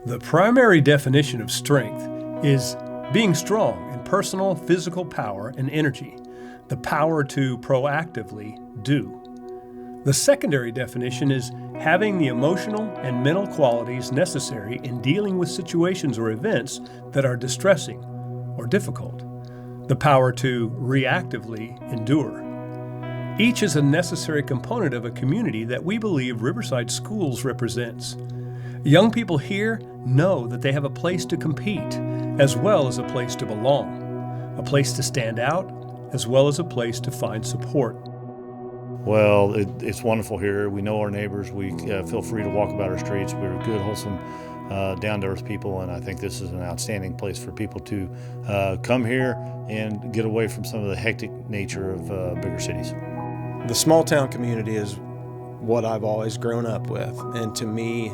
The primary definition of strength is being strong in personal, physical power and energy, the power to proactively do. The secondary definition is having the emotional and mental qualities necessary in dealing with situations or events that are distressing or difficult, the power to reactively endure. Each is a necessary component of a community that we believe Riverside Schools represents. Young people here know that they have a place to compete, as well as a place to belong, a place to stand out, as well as a place to find support. Well, it's wonderful here. We know our neighbors. We feel free to walk about our streets. We're good, wholesome, down-to-earth people, and I think this is an outstanding place for people to come here and get away from some of the hectic nature of bigger cities. The small town community is what I've always grown up with, and to me,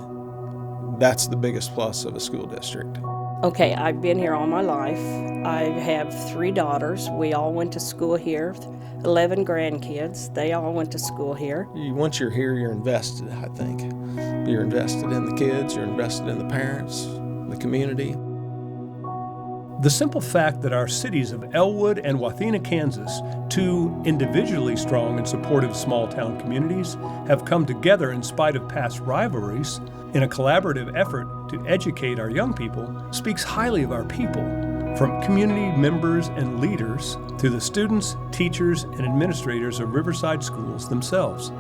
that's the biggest plus of a school district. Okay, I've been here all my life. I have 3 daughters. We all went to school here, 11 grandkids. They all went to school here. Once you're here, you're invested, I think. You're invested in the kids, you're invested in the parents, the community. The simple fact that our cities of Elwood and Wathena, Kansas, 2 individually strong and supportive small-town communities, have come together in spite of past rivalries in a collaborative effort to educate our young people speaks highly of our people, from community members and leaders to the students, teachers, and administrators of Riverside Schools themselves.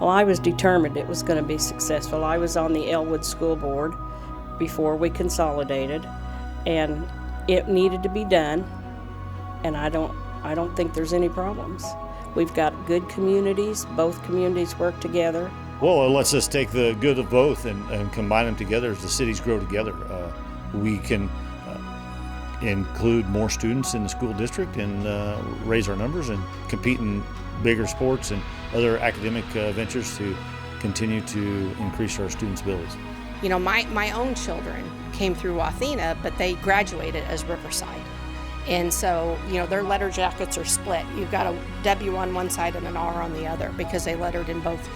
Well, I was determined it was going to be successful. I was on the Elwood School Board before we consolidated, and it needed to be done, and I don't think there's any problems. We've got good communities. Both communities work together. Well, let's just take the good of both and combine them together as the cities grow together. We can include more students in the school district and raise our numbers and compete in bigger sports and other academic ventures to continue to increase our students' abilities. You know, my own children came through Wathena, but they graduated as Riverside. And so, you know, their letter jackets are split. You've got a W on one side and an R on the other because they lettered in both,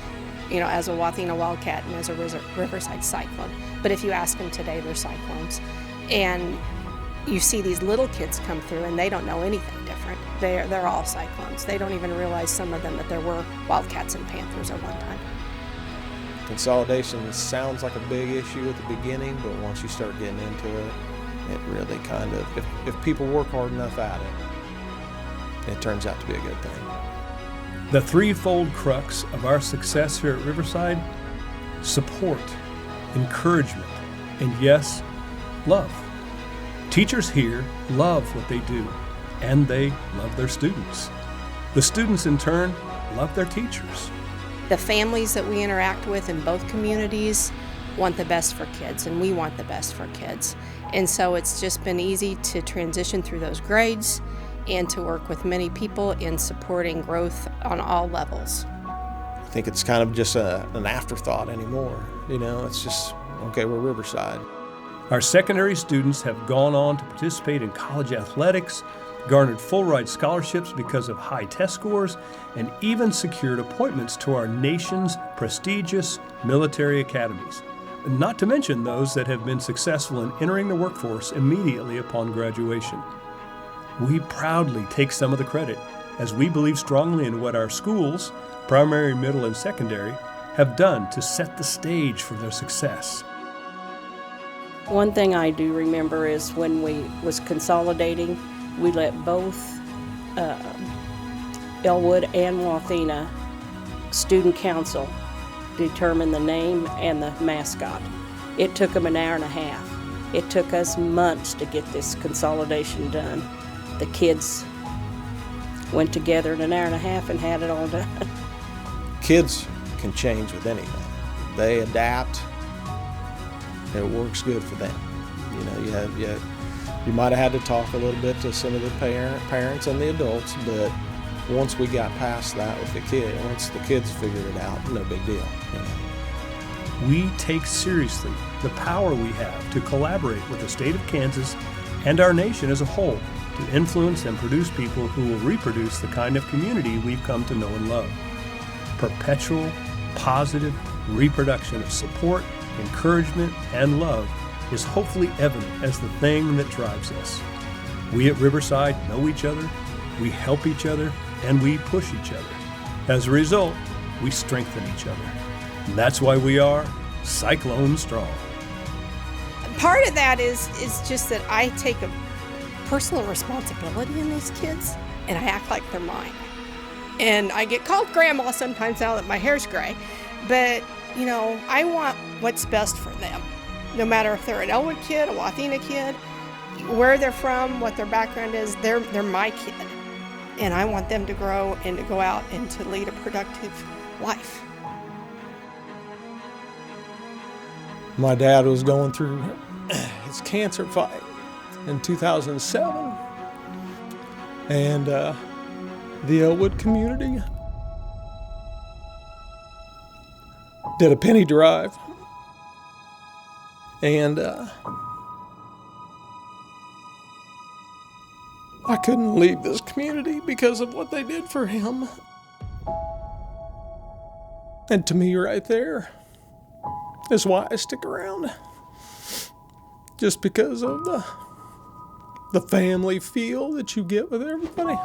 you know, as a Wathena Wildcat and as a Riverside Cyclone. But if you ask them today, they're Cyclones. And you see these little kids come through and they don't know anything different. They're all Cyclones. They don't even realize, some of them, that there were Wildcats and Panthers at one time. Consolidation sounds like a big issue at the beginning, but once you start getting into it, it really kind of, if people work hard enough at it, it turns out to be a good thing. The threefold crux of our success here at Riverside: support, encouragement, and yes, love. Teachers here love what they do, and they love their students. The students, in turn, love their teachers. The families that we interact with in both communities want the best for kids, and we want the best for kids. And so it's just been easy to transition through those grades and to work with many people in supporting growth on all levels. I think it's kind of just an afterthought anymore. You know, it's just, okay, we're Riverside. Our secondary students have gone on to participate in college athletics, garnered full-ride scholarships because of high test scores, and even secured appointments to our nation's prestigious military academies. Not to mention those that have been successful in entering the workforce immediately upon graduation. We proudly take some of the credit, as we believe strongly in what our schools, primary, middle, and secondary, have done to set the stage for their success. One thing I do remember is when we was consolidating, we let both Elwood and Wathena Student Council determine the name and the mascot. It took them an hour and a half. It took us months to get this consolidation done. The kids went together in an hour and a half and had it all done. Kids can change with anything. They adapt. It works good for them. You know, you might have had to talk a little bit to some of the parents and the adults, but once we got past that with the kid, once the kids figured it out, no big deal. You know. We take seriously the power we have to collaborate with the state of Kansas and our nation as a whole to influence and produce people who will reproduce the kind of community we've come to know and love. Perpetual, positive reproduction of support, encouragement, and love is hopefully evident as the thing that drives us. We at Riverside know each other, we help each other, and we push each other. As a result, we strengthen each other. And that's why we are Cyclone Strong. Part of that is just that I take a personal responsibility in these kids, and I act like they're mine. And I get called grandma sometimes now that my hair's gray, but you know, I want what's best for them. No matter if they're an Elwood kid, a Wathena kid, where they're from, what their background is, they're my kid. And I want them to grow and to go out and to lead a productive life. My dad was going through his cancer fight in 2007, and the Elwood community did a penny drive, and I couldn't leave this community because of what they did for him. And to me, right there is why I stick around. Just because of the family feel that you get with everybody.